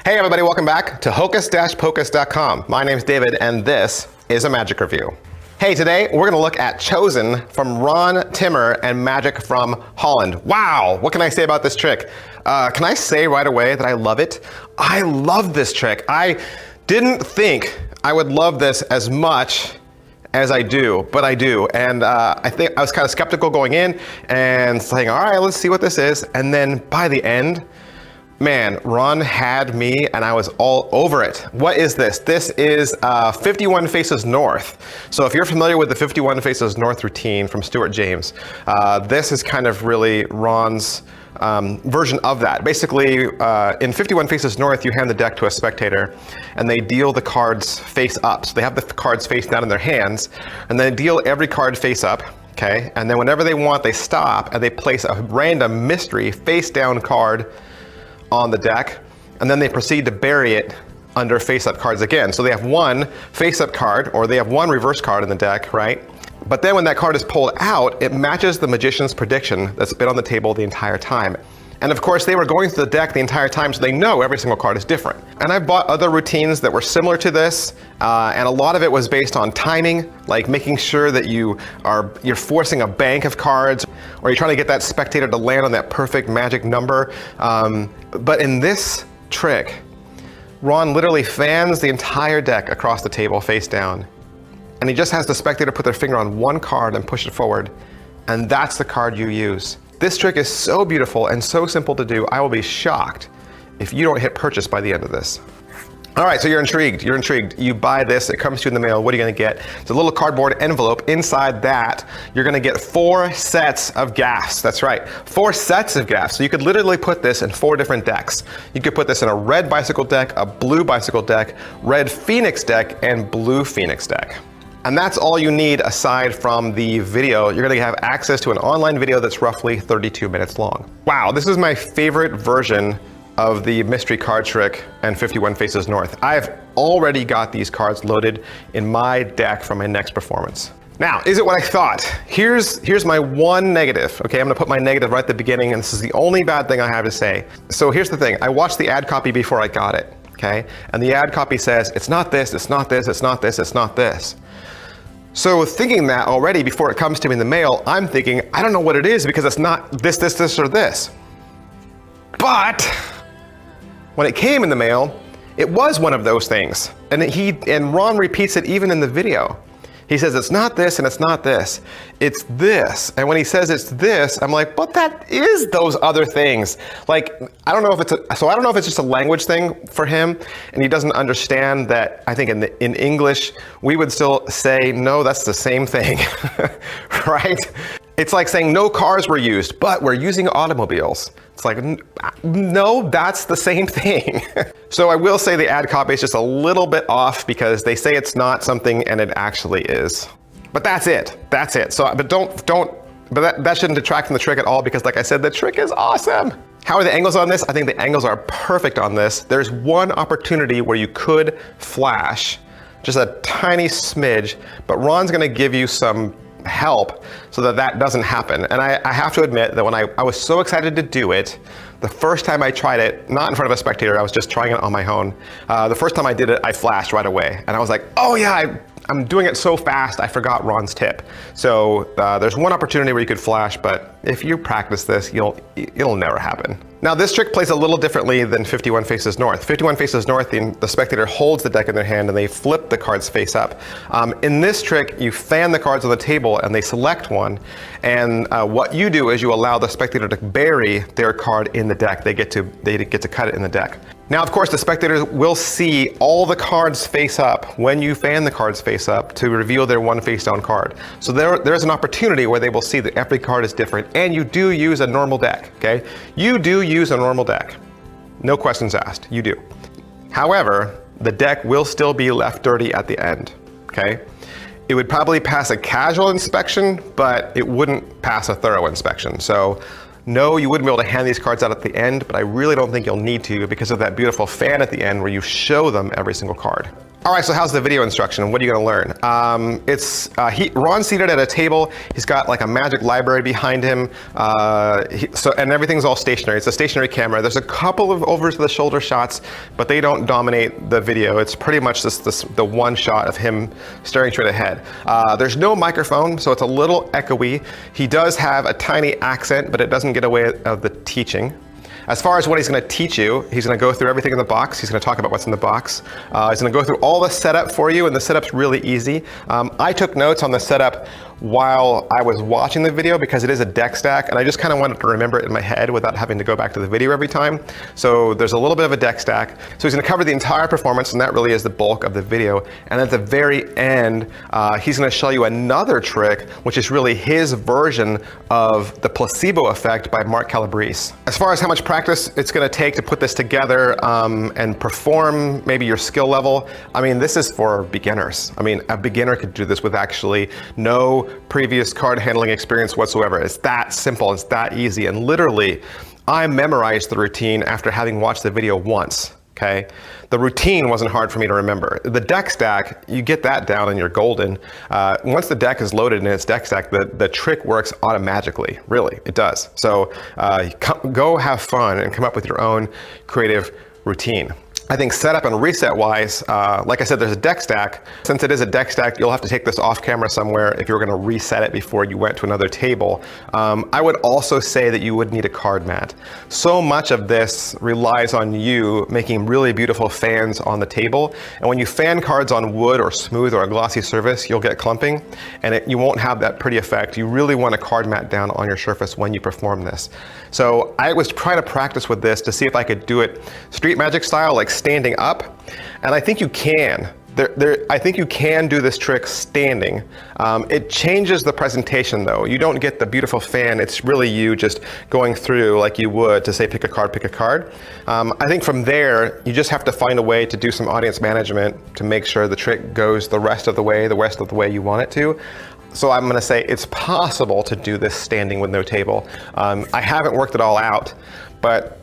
Hey everybody, welcome back to hocus-pocus.com. My name's David and this is a magic review. Hey, today we're gonna look at Chosen from Ron Timmer and Magic from Holland. Wow, what can I say about this trick? Can I say right away that I love it? I love this trick. I didn't think I would love this as much as I do, but I do. And I think I was kind of skeptical going in and saying, all right, let's see what this is. And then by the end, man, Ron had me and I was all over it. What is this? This is 51 Faces North. So if you're familiar with the 51 Faces North routine from Stuart James, this is kind of really Ron's version of that. Basically, in 51 Faces North, you hand the deck to a spectator and they deal the cards face up. So they have the cards face down in their hands and they deal every card face up. Okay, and then whenever they want, they stop and they place a random mystery face down card on the deck, and then they proceed to bury it under face-up cards again. So they have one face-up card, or they have one reverse card in the deck, right? But then when that card is pulled out, it matches the magician's prediction that's been on the table the entire time. And of course, they were going through the deck the entire time, so they know every single card is different. And I've bought other routines that were similar to this, and a lot of it was based on timing, like making sure that you're forcing a bank of cards, or you're trying to get that spectator to land on that perfect magic number. But in this trick, Ron literally fans the entire deck across the table face down, and he just has the spectator put their finger on one card and push it forward, and that's the card you use. This trick is so beautiful and so simple to do, I will be shocked if you don't hit purchase by the end of this. All right, so you're intrigued. You buy this, it comes to you in the mail. What are you gonna get? It's a little cardboard envelope. Inside that, you're gonna get 4 sets of gaffs. That's right, 4 sets of gaffs. So you could literally put this in 4 different decks. You could put this in a red bicycle deck, a blue bicycle deck, red Phoenix deck, and blue Phoenix deck. And that's all you need aside from the video. You're gonna have access to an online video that's roughly 32 minutes long. Wow, this is my favorite version of the mystery card trick and 51 Faces North. I've already got these cards loaded in my deck for my next performance. Now, is it what I thought? Here's my one negative, okay? I'm gonna put my negative right at the beginning, and this is the only bad thing I have to say. So here's the thing, I watched the ad copy before I got it, okay? And the ad copy says, it's not this, it's not this, it's not this, it's not this. So thinking that already before it comes to me in the mail, I'm thinking, I don't know what it is because it's not this, this, this, or this. But when it came in the mail, it was one of those things. And Ron repeats it even in the video. He says, it's not this and it's not this, it's this. And when he says it's this, I'm like, but that is those other things. Like, I don't know if it's just a language thing for him and he doesn't understand that. I think in English, we would still say, no, that's the same thing, right? It's like saying no cars were used, but we're using automobiles. It's like, no, that's the same thing. So I will say the ad copy is just a little bit off because they say it's not something and it actually is. But that's it. So, but that shouldn't detract from the trick at all because like I said, the trick is awesome. How are the angles on this? I think the angles are perfect on this. There's one opportunity where you could flash, just a tiny smidge, but Ron's gonna give you some help so that doesn't happen. And I have to admit that when I was so excited to do it, the first time I tried it, not in front of a spectator, I was just trying it on my own. The first time I did it, I flashed right away. And I was like, oh yeah, I'm doing it so fast, I forgot Ron's tip. So there's one opportunity where you could flash, but if you practice this, it'll never happen. Now this trick plays a little differently than 51 Faces North. 51 Faces North, the spectator holds the deck in their hand and they flip the cards face up. In this trick, you fan the cards on the table and they select one. And what you do is you allow the spectator to bury their card in the deck. They get to cut it in the deck. Now, of course, the spectators will see all the cards face up when you fan the cards face up to reveal their one face down card. So there's an opportunity where they will see that every card is different and you do use a normal deck, okay? You do use a normal deck. No questions asked, you do. However, the deck will still be left dirty at the end, okay? It would probably pass a casual inspection, but it wouldn't pass a thorough inspection. So no, you wouldn't be able to hand these cards out at the end, but I really don't think you'll need to because of that beautiful fan at the end where you show them every single card. All right, so how's the video instruction? What are you gonna learn? Ron's seated at a table. He's got like a magic library behind him. And everything's all stationary. It's a stationary camera. There's a couple of over the shoulder shots, but they don't dominate the video. It's pretty much just the one shot of him staring straight ahead. There's no microphone, so it's a little echoey. He does have a tiny accent, but it doesn't get away of the teaching. As far as what he's going to teach you, he's going to go through everything in the box. He's going to talk about what's in the box. He's going to go through all the setup for you, and the setup's really easy. I took notes on the setup while I was watching the video because it is a deck stack, and I just kind of wanted to remember it in my head without having to go back to the video every time. So there's a little bit of a deck stack. So he's going to cover the entire performance, and that really is the bulk of the video. And at the very end, he's going to show you another trick, which is really his version of the placebo effect by Mark Calabrese. As far as how much practice it's going to take to put this together and perform maybe your skill level, I mean, this is for beginners. I mean, a beginner could do this with actually no previous card handling experience whatsoever. It's that simple, it's that easy, and literally, I memorized the routine after having watched the video once, okay? The routine wasn't hard for me to remember. The deck stack, you get that down and you're golden. Once the deck is loaded in its deck stack, the trick works automatically, really, it does. So go have fun and come up with your own creative routine. I think setup and reset wise, like I said, there's a deck stack. Since it is a deck stack, you'll have to take this off camera somewhere if you're gonna reset it before you went to another table. I would also say that you would need a card mat. So much of this relies on you making really beautiful fans on the table. And when you fan cards on wood or smooth or a glossy surface, you'll get clumping and you won't have that pretty effect. You really want a card mat down on your surface when you perform this. So I was trying to practice with this to see if I could do it street magic style, like standing up, and I think you can. I think you can do this trick standing. It changes the presentation though. You don't get the beautiful fan. It's really you just going through like you would to say pick a card, pick a card. I think from there, you just have to find a way to do some audience management to make sure the trick goes the rest of the way you want it to. So I'm gonna say it's possible to do this standing with no table. I haven't worked it all out, but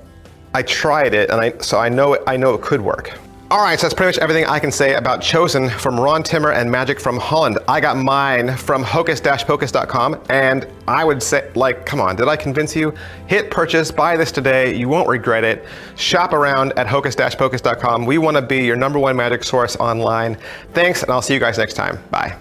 I tried it, and so I know it could work. All right, so that's pretty much everything I can say about Chosen from Ron Timmer and Magic from Holland. I got mine from hocus-pocus.com, and I would say, like, come on, did I convince you? Hit purchase, buy this today, you won't regret it. Shop around at hocus-pocus.com. We wanna be your #1 magic source online. Thanks, and I'll see you guys next time. Bye.